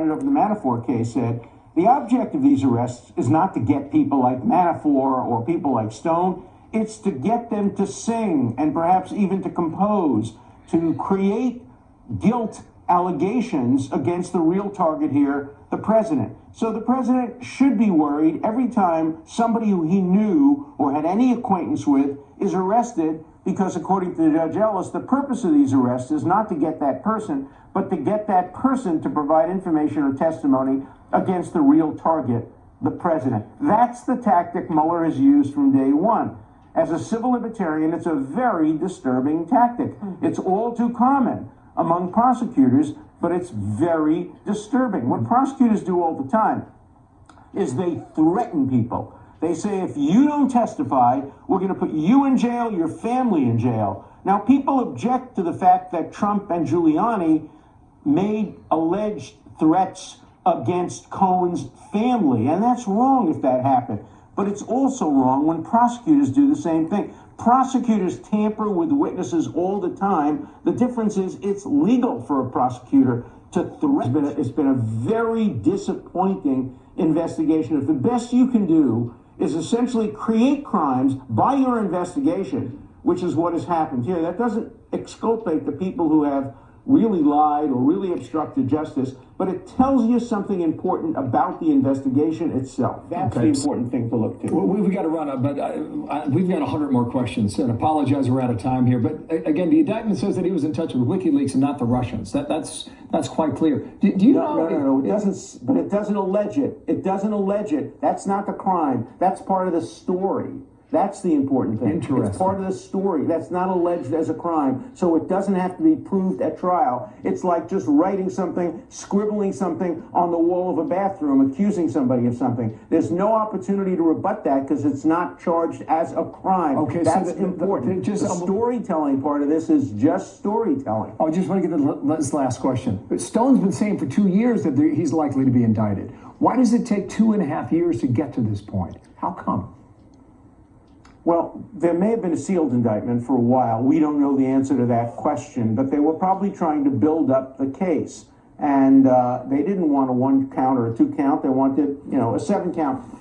of the Manafort case said, the object of these arrests is not to get people like Manafort or people like Stone. It's to get them to sing and perhaps even to compose, to create guilt allegations against the real target here, the president. So the president should be worried every time somebody who he knew or had any acquaintance with is arrested, because according to Judge Ellis, the purpose of these arrests is not to get that person, but to get that person to provide information or testimony against the real target, the president. That's the tactic Mueller has used from day one. As a civil libertarian, it's a very disturbing tactic. It's all too common among prosecutors, but it's very disturbing. What prosecutors do all the time is they threaten people. They say, if you don't testify, we're going to put you in jail, your family in jail. Now, people object to the fact that Trump and Giuliani made alleged threats against Cohen's family, and that's wrong if that happened. But it's also wrong when prosecutors do the same thing. Prosecutors tamper with witnesses all the time. The difference is it's legal for a prosecutor to threaten. It's been a very disappointing investigation. If the best you can do is essentially create crimes by your investigation, which is what has happened here, that doesn't exculpate the people who have really lied or really obstructed justice, but it tells you something important about the investigation itself. That's the important thing to look to. Well, we've got to run up, but we've got 100 more questions, and apologize we're out of time here. But again, the indictment says that he was in touch with WikiLeaks and not the Russians. That's quite clear. Do you know? No, it doesn't. But it doesn't allege it. It doesn't allege it. That's not the crime. That's part of the story. That's the important thing. Interesting. It's part of the story. That's not alleged as a crime, so it doesn't have to be proved at trial. It's like just writing something, scribbling something on the wall of a bathroom, accusing somebody of something. There's no opportunity to rebut that because it's not charged as a crime. Okay, that's so important. The storytelling part of this is just storytelling. I just want to get this last question. Stone's been saying for 2 years that he's likely to be indicted. Why does it take 2.5 years to get to this point? How come? Well, there may have been a sealed indictment for a while. We don't know the answer to that question, but they were probably trying to build up the case. And they didn't want a 1 count or a 2 count. They wanted, a 7 count.